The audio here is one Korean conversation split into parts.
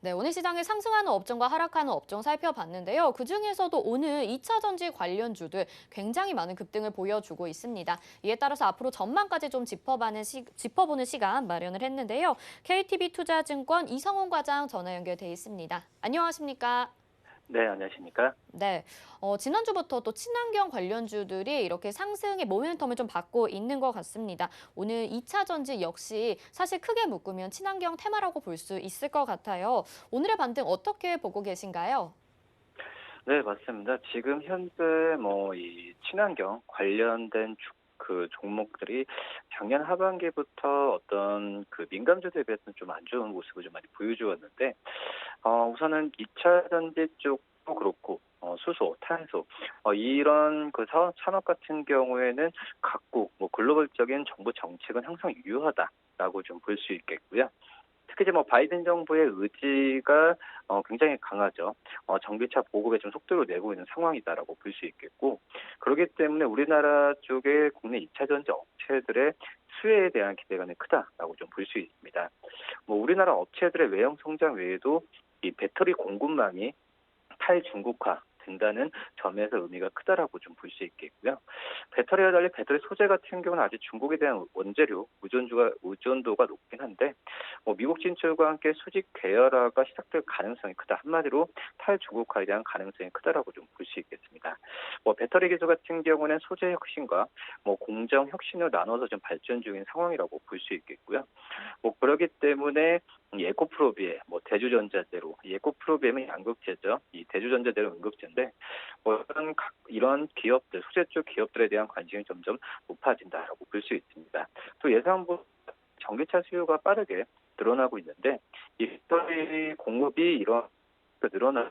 네, 오늘 시장에 상승하는 업종과 하락하는 업종 살펴봤는데요. 그중에서도 오늘 2차 전지 관련주들 굉장히 많은 급등을 보여주고 있습니다. 이에 따라서 앞으로 전망까지 좀 짚어보는 시간 마련을 했는데요. KTB 투자증권 이성훈 과장 전화 연결돼 있습니다. 안녕하십니까? 네, 안녕하십니까? 네, 지난주부터 또 친환경 관련주들이 이렇게 상승의 모멘텀을 좀 받고 있는 것 같습니다. 오늘 2차 전지 역시 사실 크게 묶으면 친환경 테마라고 볼 수 있을 것 같아요. 오늘의 반등 어떻게 보고 계신가요? 네, 맞습니다. 지금 현재 이 친환경 관련된 종목들이 작년 하반기부터 어떤 그 민감주들에 비해서는 좀 안 좋은 모습을 좀 많이 보여주었는데, 우선은 2차 전지 쪽도 그렇고, 수소, 탄소, 이런 그 산업 같은 경우에는 각국 글로벌적인 정부 정책은 항상 유효하다라고 좀 볼 수 있겠고요. 특히 이제 바이든 정부의 의지가 굉장히 강하죠. 전기차 보급에 좀 속도를 내고 있는 상황이다라고 볼 수 있겠고, 그렇기 때문에 우리나라 쪽의 국내 2차 전지 업체들의 수혜에 대한 기대감이 크다라고 좀 볼 수 있습니다. 우리나라 업체들의 외형 성장 외에도 이 배터리 공급망이 탈중국화 된다는 점에서 의미가 크다라고 좀 볼 수 있겠고요. 배터리와 달리 배터리 소재 같은 경우는 아직 중국에 대한 원재료 의존도가 높긴 한데, 미국 진출과 함께 수직 계열화가 시작될 가능성이 크다. 한마디로 탈중국화에 대한 가능성이 크다라고 좀 볼 수 있겠습니다. 배터리 기술 같은 경우는 소재 혁신과 공정 혁신을 나눠서 좀 발전 중인 상황이라고 볼 수 있겠고요. 그러기 때문에 이 에코프로비에 대주전자재로, 이 에코프로비엠은 양극재죠. 이 대주전자재로 음극재인데, 이런 기업들, 소재 쪽 기업들에 대한 관심이 점점 높아진다라고 볼 수 있습니다. 또 예상보다 전기차 수요가 빠르게 늘어나고 있는데, 이 배터리 공급이 늘어나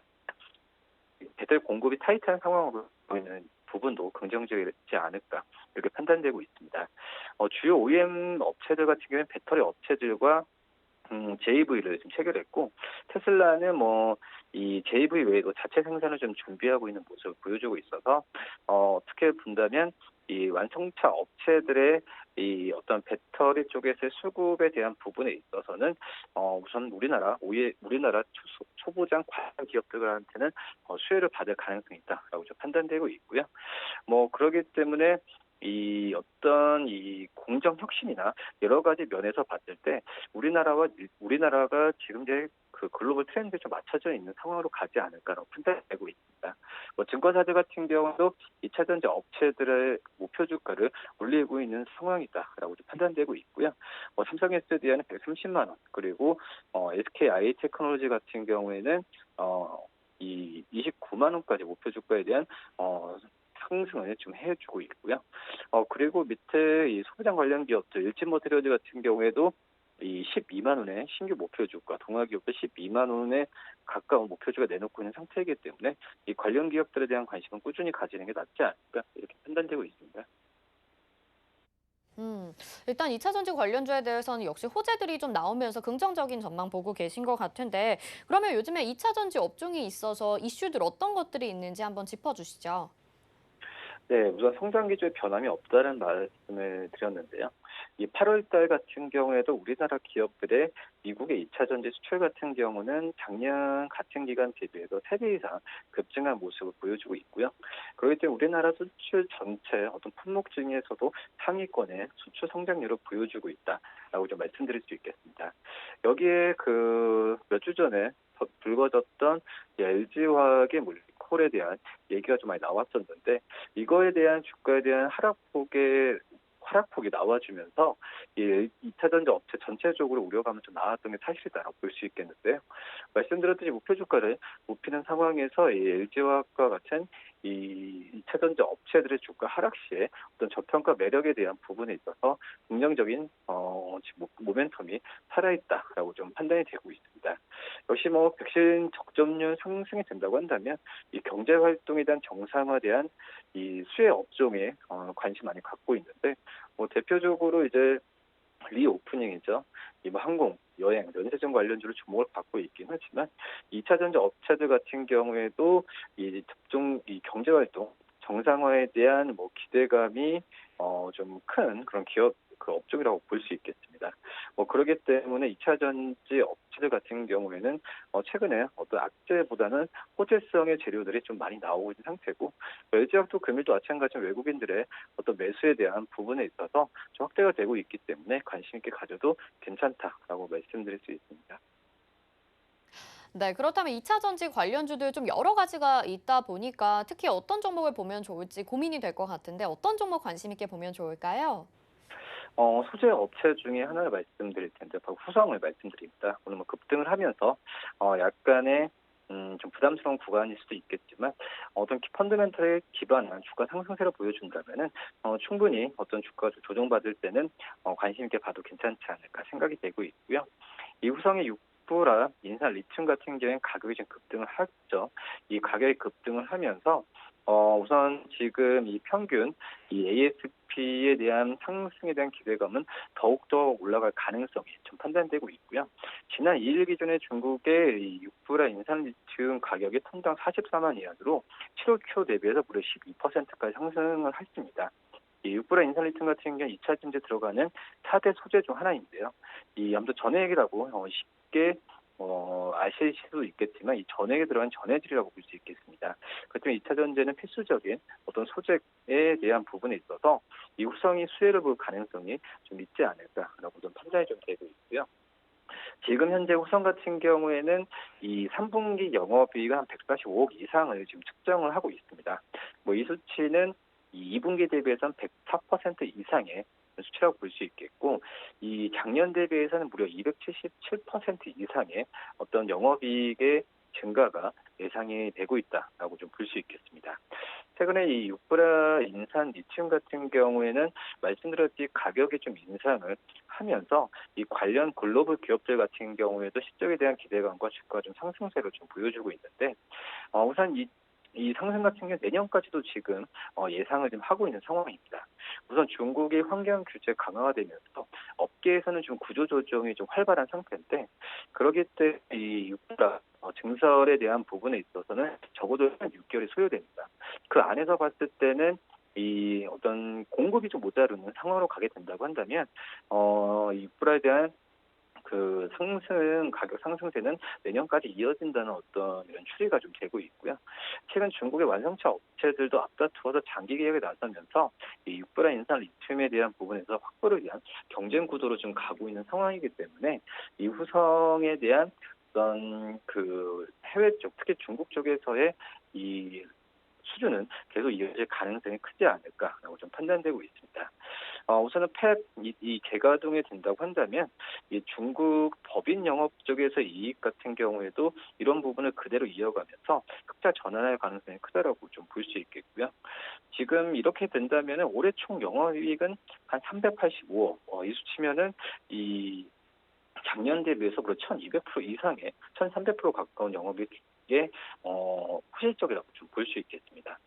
배터리 공급이 타이트한 상황으로 보이는 부분도 긍정적이지 않을까 이렇게 판단되고 있습니다. 주요 OEM 업체들 같은 경우는 배터리 업체들과 JV를 좀 체결했고, 테슬라는 이 JV 외에도 자체 생산을 좀 준비하고 있는 모습을 보여주고 있어서, 어떻게 본다면 이 완성차 업체들의 이 어떤 배터리 쪽에서의 수급에 대한 부분에 있어서는 우선 우리나라 초보장 과장 기업들한테는 수혜를 받을 가능성이 있다라고 좀 판단되고 있고요. 그러기 때문에 이 어떤 이 공정 혁신이나 여러 가지 면에서 봤을 때 우리나라가 지금 이제 그 글로벌 트렌드에 좀 맞춰져 있는 상황으로 가지 않을까라고 판단되고 있습니다. 증권사들 같은 경우도 2차 전지 업체들의 목표 주가를 올리고 있는 상황이다라고 좀 판단되고 있고요. 삼성 SDI는 130만 원, 그리고 SKI 테크놀로지 같은 경우에는 이 29만 원까지 목표 주가에 대한 상승을 좀 해주고 있고요. 그리고 밑에 이 소비장 관련 기업들, 일진모터리얼즈 같은 경우에도 이 12만 원의 신규 목표주가, 동아기업도 12만 원에 가까운 목표주가 내놓고 있는 상태이기 때문에 이 관련 기업들에 대한 관심은 꾸준히 가지는 게 낫지 않을까 이렇게 판단되고 있습니다. 음, 일단 2차 전지 관련주에 대해서는 역시 호재들이 좀 나오면서 긍정적인 전망 보고 계신 것 같은데, 그러면 요즘에 2차 전지 업종에 있어서 이슈들 어떤 것들이 있는지 한번 짚어주시죠. 네, 우선 성장 기조에 변함이 없다는 말씀을 드렸는데요. 이 8월 달 같은 경우에도 우리나라 기업들의 미국의 2차 전지 수출 같은 경우는 작년 같은 기간 대비해서 3배 이상 급증한 모습을 보여주고 있고요. 그렇기 때문에 우리나라 수출 전체 어떤 품목 중에서도 상위권의 수출 성장률을 보여주고 있다라고 좀 말씀드릴 수 있겠습니다. 여기에 그 몇 주 전에 불거졌던 LG화학의 물콜에 대한 얘기가 좀 많이 나왔었는데, 이거에 대한 주가에 대한 하락폭이 나와주면서 이 2차 전지 업체 전체적으로 우려감은 좀 나왔던 게 사실이다라고 볼 수 있겠는데요. 말씀드렸듯이 목표 주가를 높이는 상황에서 이 LG화학과 같은 이 2차 전지 업체들의 주가 하락 시에 어떤 저평가 매력에 대한 부분에 있어서 긍정적인 지금 모멘텀이 살아있다라고 좀 판단이 되고 있습니다. 역시 백신 접종률 상승이 된다고 한다면 이 경제 활동에 대한 정상화에 대한 이 수혜 업종에 관심 많이 갖고 있는데, 대표적으로 이제 리오프닝이죠. 이 항공, 여행, 면세점 관련주로 주목을 받고 있긴 하지만 2차 전지 업체들 같은 경우에도 이 경제 활동 정상화에 대한 기대감이 좀 큰 그런 기업 그 업종이라고 볼 수 있겠습니다. 그러기 때문에 2차 전지 업체들 같은 경우에는 최근에 어떤 악재보다는 호재성의 재료들이 좀 많이 나오고 있는 상태고, LG화학도 금일도 마찬가지로 외국인들의 어떤 매수에 대한 부분에 있어서 좀 확대가 되고 있기 때문에 관심 있게 가져도 괜찮다라고 말씀드릴 수 있습니다. 네, 그렇다면 2차 전지 관련주들 좀 여러 가지가 있다 보니까 특히 어떤 종목을 보면 좋을지 고민이 될 것 같은데 어떤 종목 관심 있게 보면 좋을까요? 소재 업체 중에 하나를 말씀드릴 텐데 바로 후성을 말씀드립니다. 오늘 급등을 하면서 약간의 좀 부담스러운 구간일 수도 있겠지만 어떤 펀더멘털에 기반한 주가 상승세를 보여준다면은 충분히 어떤 주가가 좀 조정받을 때는 관심 있게 봐도 괜찮지 않을까 생각이 되고 있고요. 이 후성의 육부라 인산 리튬 같은 경우에는 가격이 좀 급등을 했죠. 이 가격이 급등을 하면서 우선 지금 이 평균 이 ASP에 대한 상승에 대한 기대감은 더욱더 올라갈 가능성이 좀 판단되고 있고요. 지난 2일 기준에 중국의 이 육부라 인산 리튬 가격이 톤당 44만 위안으로 7월 초 대비해서 무려 12%까지 상승을 했습니다. 이 육부라 인산 리튬 같은 경우 2차 전지에 들어가는 4대 소재 중 하나인데요. 이 아무튼 전해액이라고 쉽게 아실 수도 있겠지만 이 전해에 들어간 전해질이라고 볼 수 있겠습니다. 그렇지만 2차 전지는 필수적인 어떤 소재에 대한 부분에 있어서 이 후성이 수혜를 볼 가능성이 좀 있지 않을까라고 좀 판단이 좀 되고 있고요. 지금 현재 후성 같은 경우에는 이 3분기 영업이익은 한 145억 이상을 지금 측정을 하고 있습니다. 이 수치는 이 2분기 대비해서는 104% 이상의 수치라고 볼 수 있겠고, 이 작년 대비해서는 무려 277% 이상의 어떤 영업이익의 증가가 예상이 되고 있다라고 좀 볼 수 있겠습니다. 최근에 이 육브라 인산 리튬 같은 경우에는 말씀드렸듯이 가격이 좀 인상을 하면서 이 관련 글로벌 기업들 같은 경우에도 실적에 대한 기대감과 주가 좀 상승세를 좀 보여주고 있는데, 우선 이 상승 같은 경우 내년까지도 지금 예상을 좀 하고 있는 상황입니다. 우선 중국의 환경 규제 강화가 되면서 업계에서는 좀 구조 조정이 좀 활발한 상태인데, 그러기 때문에 이 육부라 증설에 대한 부분에 있어서는 적어도 한 6개월이 소요됩니다. 그 안에서 봤을 때는 이 어떤 공급이 좀 모자르는 상황으로 가게 된다고 한다면 이 육부라에 대한 그 가격 상승세는 내년까지 이어진다는 어떤 이런 추리가 좀 되고 있고요. 최근 중국의 완성차 업체들도 앞다투어서 장기 계약에 나서면서 이 육부라 인산 리튬에 대한 부분에서 확보를 위한 경쟁 구도로 좀 가고 있는 상황이기 때문에 이 후성에 대한 어떤 그 해외 쪽, 특히 중국 쪽에서의 이 수준은 계속 이어질 가능성이 크지 않을까라고 좀 판단되고 있습니다. 우선은 팹 이 재가동이 된다고 한다면 이 중국 법인 영업 쪽에서 이익 같은 경우에도 이런 부분을 그대로 이어가면서 흑자 전환할 가능성이 크다라고 좀 볼 수 있겠고요. 지금 이렇게 된다면 올해 총 영업이익은 한 385억, 이 수치면은 이 작년 대비해서 무려 1,200% 이상의 1,300% 가까운 영업이익의 호실적이라고 좀 볼 수 있겠습니다.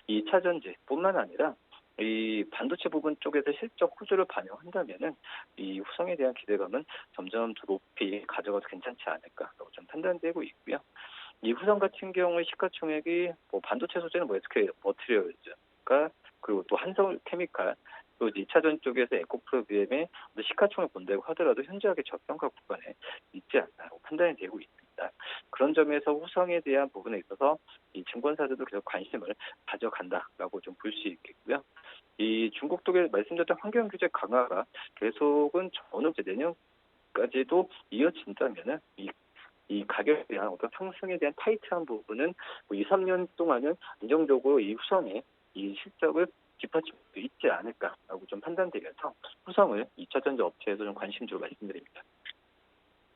이 2차 전지뿐만 아니라 이 반도체 부분 쪽에서 실적 호조를 반영한다면은 이 후성에 대한 기대감은 점점 더 높이 가져가도 괜찮지 않을까라고 좀 판단되고 있고요. 이 후성 같은 경우에 시가총액이 반도체 소재는 SK 머티리얼즈가 그리고 또 한성 케미칼 또 2차 전 쪽에서 에코프로비엠의 시가총액 본다고 하더라도 현저하게 저평가 구간에 있지 않나라고 판단이 되고 있습니다. 그런 점에서 후성에 대한 부분에 있어서 이 증권사들도 계속 관심을 가져간다라고 좀 볼 수 있겠고요. 이 중국 쪽에 말씀드렸던 환경 규제 강화가 계속은 어느 이제 내년까지도 이어진다면은 이 가격에 대한 어떤 상승에 대한 타이트한 부분은 2, 3년 동안은 안정적으로 이 후성의 이 실적을 뒷받침할 수 있지 않을까라고 좀 판단되면서 후성을 2차 전지 업체에서 좀 관심주로 말씀드립니다.